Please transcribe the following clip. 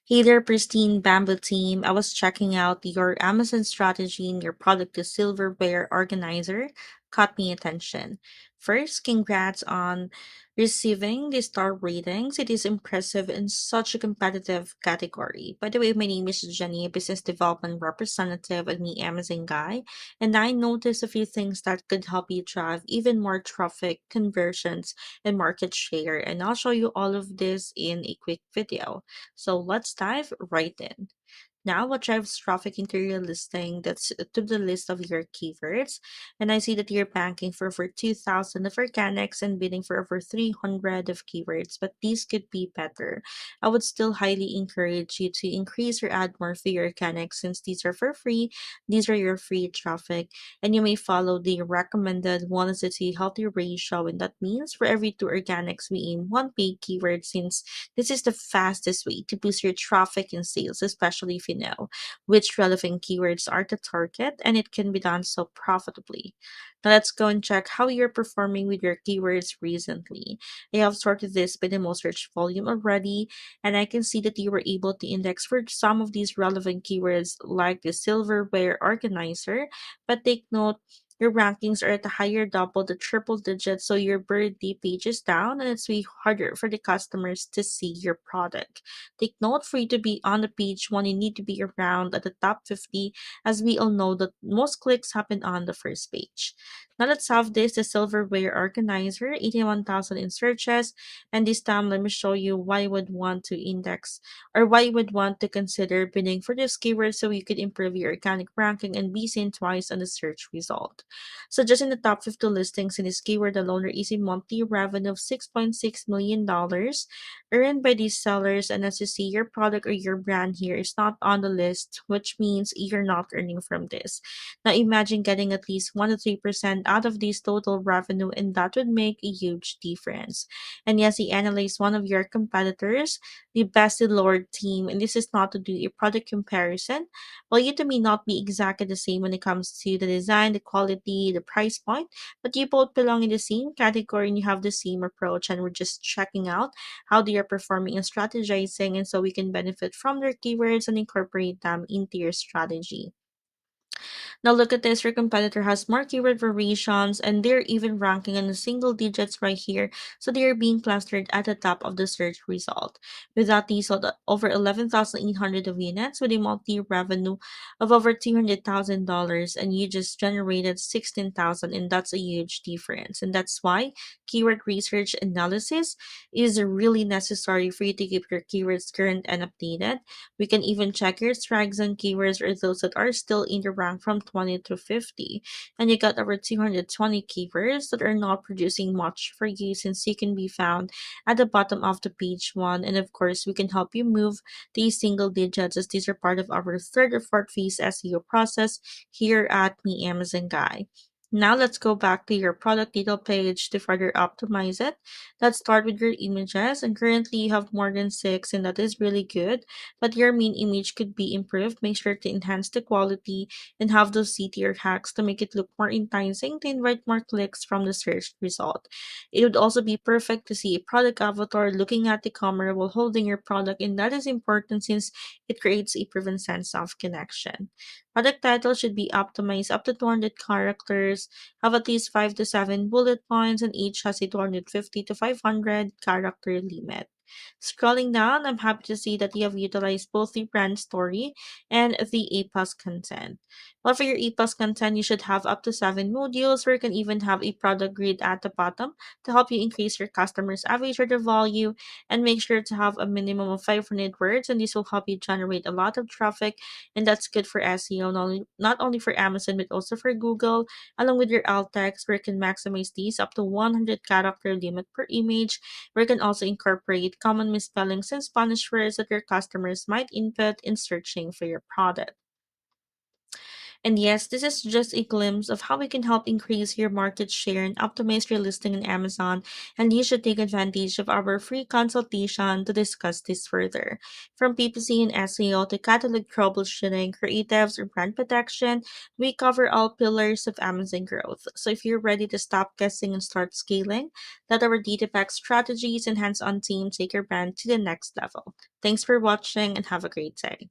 Hey there, pristine bamboo team. I was checking out your Amazon strategy and your product, the silverware organizer, caught me attention. First, congrats on receiving the star ratings. It is impressive in such a competitive category. By the way, my name is Jenny, a business development representative at the Amazon Guy, and I noticed a few things that could help you drive even more traffic, conversions, and market share. And I'll show you all of this in a quick video. So let's dive right in. Now, what drives traffic into your listing? That's to the list of your keywords. And I see that you're banking for over 2,000 of organics and bidding for over 300 of keywords, but these could be better. I would still highly encourage you to increase or add more for your organics since these are for free. These are your free traffic, and you may follow the recommended 1 is to 2 healthy ratio. And that means for every 2 organics, we aim 1 paid keyword since this is the fastest way to boost your traffic and sales, especially if you know which relevant keywords are to target, and it can be done so profitably. Now let's go and check how you're performing with your keywords recently. I have sorted this by the most search volume already, and I can see that you were able to index for some of these relevant keywords like the silverware organizer, but take note your rankings are at the higher double the triple digits, so your birthday page is down and it's way harder for the customers to see your product. Take note for you to be on the page one, you need to be around at the top 50, as we all know that most clicks happen on the first page. Now let's have this the silverware organizer, 81,000 in searches, and this time let me show you why you would want to index or why you would want to consider bidding for this keyword so you could improve your organic ranking and be seen twice on the search result. So just in the top 50 listings in this keyword alone, there is a monthly revenue of $6.6 million earned by these sellers. And as you see, your product or your brand here is not on the list, which means you're not earning from this. Now imagine getting at least 1 to 3% out of this total revenue, and that would make a huge difference. And yes, he analyzed one of your competitors, the Best Lord team, and this is not to do a product comparison. Well, you two may not be exactly the same when it comes to the design, the quality, the price point, but you both belong in the same category and you have the same approach. And we're just checking out how they are performing and strategizing, and so we can benefit from their keywords and incorporate them into your strategy. Now look at this, your competitor has more keyword variations and they're even ranking in the single digits right here. So they are being clustered at the top of the search result. With that, they sold over 11,800 of units with a monthly revenue of over $200,000, and you just generated 16,000, and that's a huge difference. And that's why keyword research analysis is really necessary for you to keep your keywords current and updated. We can even check your strikes on keywords or those that are still in the rank from 20 to 50. And you got over 220 keywords that are not producing much for you since you can be found at the bottom of the page one. And of course, we can help you move these single digits as these are part of our third or fourth phase SEO process here at Me Amazon Guy. Now let's go back to your product detail page to further optimize it. Let's start with your images, and currently you have more than 6, and that is really good, but your main image could be improved. Make sure to enhance the quality and have those CTR hacks to make it look more enticing to invite more clicks from the search result. It would also be perfect to see a product avatar looking at the camera while holding your product, and that is important since it creates a proven sense of connection. Product title should be optimized up to 200 characters, have at least 5 to 7 bullet points, and each has a 250 to 500 character limit. Scrolling down, I'm happy to see that you have utilized both the brand story and the A-plus content. Well, for your A-plus content, you should have up to 7 modules, or you can even have a product grid at the bottom to help you increase your customers' average order value, and make sure to have a minimum of 500 words, and this will help you generate a lot of traffic, and that's good for SEO, not only for Amazon, but also for Google, along with your alt text, where you can maximize these up to 100 character limit per image. We can also incorporate common misspellings and Spanish words that your customers might input in searching for your product. And yes, this is just a glimpse of how we can help increase your market share and optimize your listing on Amazon. And you should take advantage of our free consultation to discuss this further. From PPC and SEO to catalog troubleshooting, creatives, or brand protection, we cover all pillars of Amazon growth. So if you're ready to stop guessing and start scaling, let our DTPAC strategies and hands on team take your brand to the next level. Thanks for watching and have a great day.